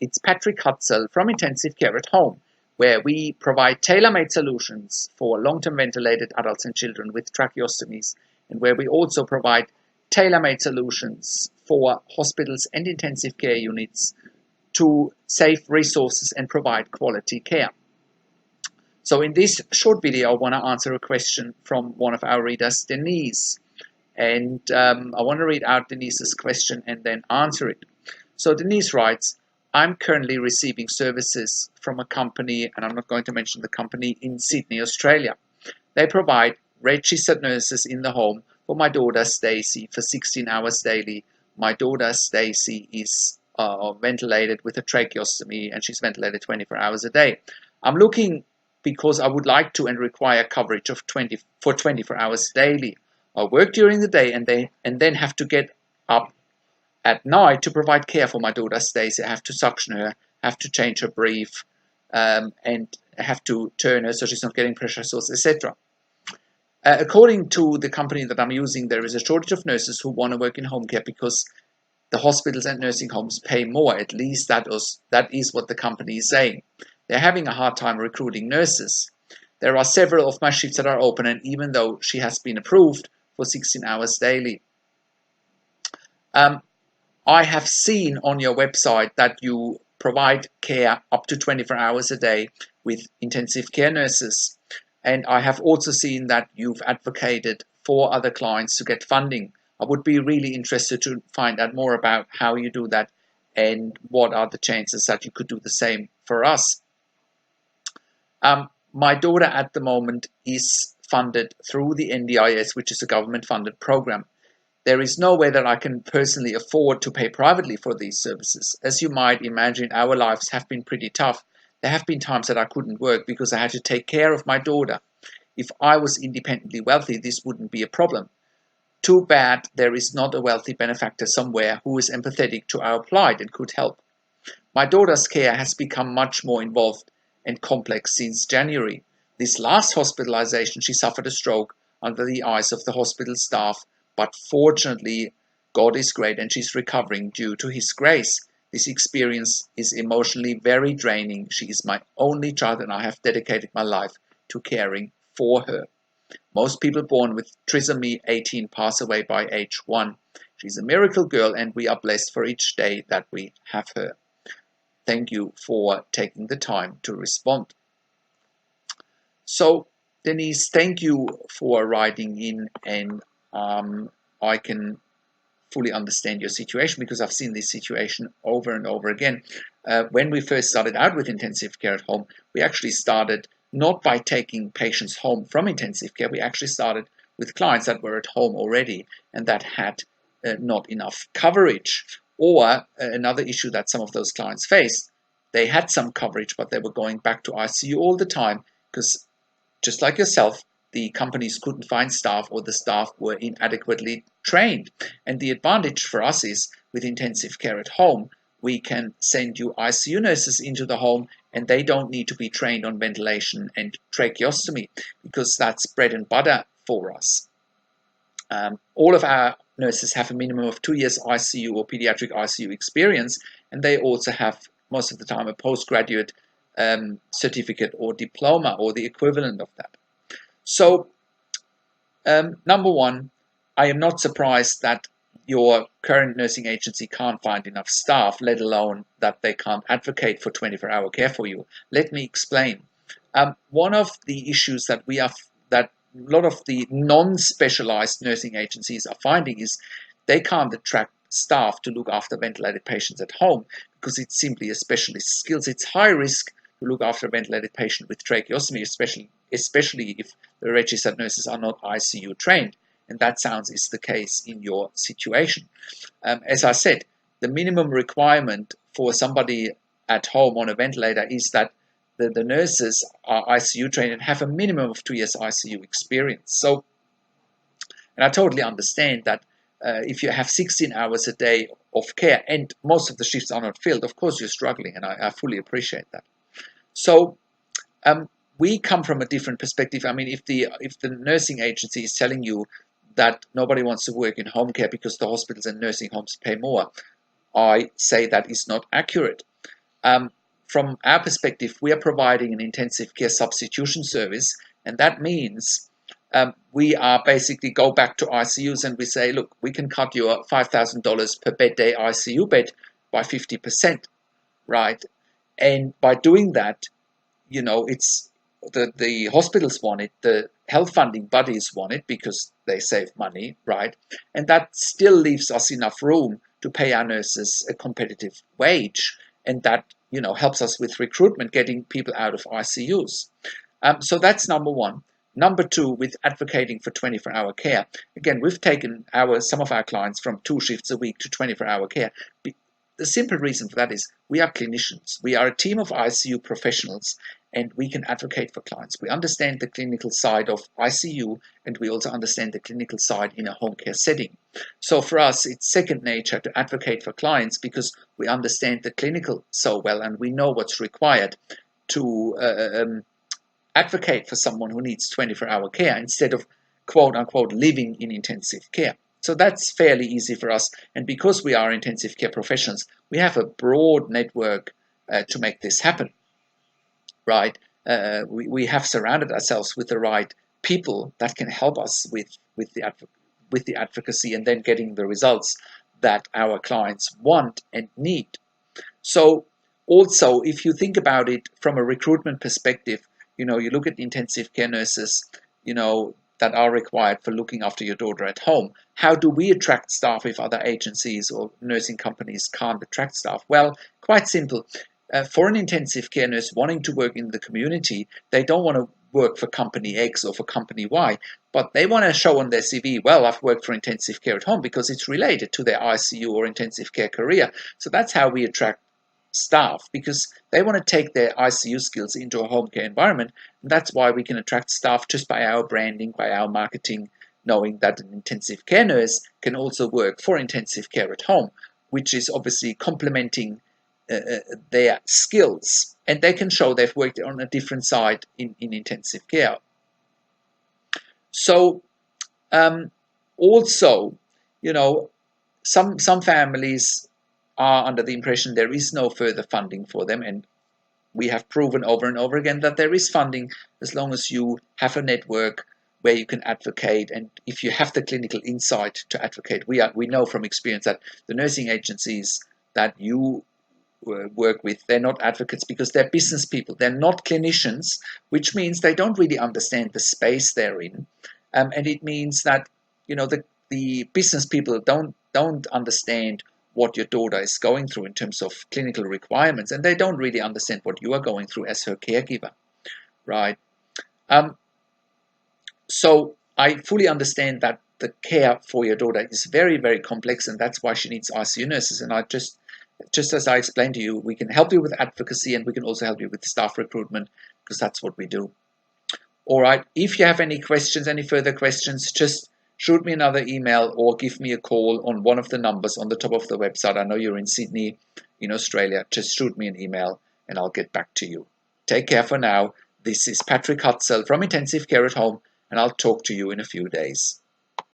It's Patrik Hutzel from Intensive Care at Home, where we provide tailor-made solutions for long-term ventilated adults and children with tracheostomies, and where we also provide tailor-made solutions for hospitals and intensive care units to save resources and provide quality care. So in this short video, I want to answer a question from one of our readers, Denise. And I want to read out Denise's question and then answer it. So Denise writes, I'm currently receiving services from a company, and I'm not going to mention the company, in Sydney, Australia. They provide registered nurses in the home for my daughter Stacy for 16 hours daily. My daughter Stacy is ventilated with a tracheostomy, and she's ventilated 24 hours a day. I'm looking because I would like to and require coverage of 24 hours daily. I work during the day and then have to get up at night to provide care for my daughter Stacy. I have to suction her, have to change her brief, and have to turn her so she's not getting pressure sores, etc. According to the company that I'm using, there is a shortage of nurses who want to work in home care because the hospitals and nursing homes pay more. At least that is what the company is saying. They're having a hard time recruiting nurses. There are several of my shifts that are open, and even though she has been approved for 16 hours daily. I have seen on your website that you provide care up to 24 hours a day with intensive care nurses. And I have also seen that you've advocated for other clients to get funding. I would be really interested to find out more about how you do that and what are the chances that you could do the same for us. My daughter at the moment is funded through the NDIS, which is a government-funded program. There is no way that I can personally afford to pay privately for these services. As you might imagine, our lives have been pretty tough. There have been times that I couldn't work because I had to take care of my daughter. If I was independently wealthy, this wouldn't be a problem. Too bad there is not a wealthy benefactor somewhere who is empathetic to our plight and could help. My daughter's care has become much more involved and complex since January. This last hospitalization, she suffered a stroke under the eyes of the hospital staff, but fortunately, God is great and she's recovering due to His grace. This experience is emotionally very draining. She is my only child and I have dedicated my life to caring for her. Most people born with trisomy 18 pass away by age 1. She's a miracle girl and we are blessed for each day that we have her. Thank you for taking the time to respond. So, Denise, thank you for writing in, and I can fully understand your situation because I've seen this situation over and over again. When we first started out with intensive care at home, we actually started not by taking patients home from intensive care. We actually started with clients that were at home already and that had not enough coverage. Or another issue that some of those clients faced, they had some coverage, but they were going back to ICU all the time because, just like yourself, the companies couldn't find staff or the staff were inadequately trained. And the advantage for us is with intensive care at home, we can send you ICU nurses into the home and they don't need to be trained on ventilation and tracheostomy because that's bread and butter for us. All of our nurses have a minimum of 2 years ICU or pediatric ICU experience, and they also have most of the time a postgraduate certificate or diploma or the equivalent of that. So, number one, I am not surprised that your current nursing agency can't find enough staff, let alone that they can't advocate for 24-hour care for you. Let me explain. One of the issues that a lot of the non-specialized nursing agencies are finding is they can't attract staff to look after ventilated patients at home because it's simply a specialist skills. It's high risk to look after a ventilated patient with tracheostomy, especially if the registered nurses are not ICU trained. And that sounds is the case in your situation. As I said, the minimum requirement for somebody at home on a ventilator is that the nurses are ICU trained and have a minimum of 2 years ICU experience. So, and I totally understand that if you have 16 hours a day of care and most of the shifts are not filled, of course you're struggling, and I fully appreciate that. So we come from a different perspective. I mean, if the nursing agency is telling you that nobody wants to work in home care because the hospitals and nursing homes pay more, I say that is not accurate. from our perspective, we are providing an intensive care substitution service, and that means we are basically go back to ICUs and we say, look, we can cut your $5,000 per bed day ICU bed by 50%, right? And by doing that, it's the hospitals want it, the health funding bodies want it because they save money, right? And that still leaves us enough room to pay our nurses a competitive wage, and that helps us with recruitment, getting people out of ICUs. So that's number one. Number two, with advocating for 24-hour care, again, we've taken some of our clients from 2 shifts a week to 24-hour care. The simple reason for that is we are clinicians. We are a team of ICU professionals, and we can advocate for clients. We understand the clinical side of ICU, and we also understand the clinical side in a home care setting. So for us, it's second nature to advocate for clients because we understand the clinical so well, and we know what's required to advocate for someone who needs 24-hour care instead of quote unquote living in intensive care. So that's fairly easy for us. And because we are intensive care professionals, we have a broad network to make this happen, right? We have surrounded ourselves with the right people that can help us with the advocacy and then getting the results that our clients want and need. So also, if you think about it from a recruitment perspective, you look at the intensive care nurses, that are required for looking after your daughter at home. How do we attract staff if other agencies or nursing companies can't attract staff? Well, quite simple. For an intensive care nurse wanting to work in the community, they don't want to work for company X or for company Y, but they want to show on their CV, well, I've worked for intensive care at home because it's related to their ICU or intensive care career. So that's how we attract staff, because they want to take their ICU skills into a home care environment. And that's why we can attract staff just by our branding, by our marketing, knowing that an intensive care nurse can also work for intensive care at home, which is obviously complementing their skills, and they can show they've worked on a different side in intensive care. So also, some families are under the impression there is no further funding for them, and we have proven over and over again that there is funding as long as you have a network where you can advocate, and if you have the clinical insight to advocate. We know from experience that the nursing agencies that you work with, they're not advocates because they're business people. They're not clinicians, which means they don't really understand the space they're in, and it means that the business people don't understand what your daughter is going through in terms of clinical requirements, and they don't really understand what you are going through as her caregiver, right? So I fully understand that the care for your daughter is very, very complex, and that's why she needs ICU nurses. And I just as I explained to you, we can help you with advocacy, and we can also help you with staff recruitment, because that's what we do. All right, if you have any questions, any further questions, just shoot me another email or give me a call on one of the numbers on the top of the website. I know you're in Sydney, in Australia. Just shoot me an email and I'll get back to you. Take care for now. This is Patrik Hutzel from Intensive Care at Home, and I'll talk to you in a few days.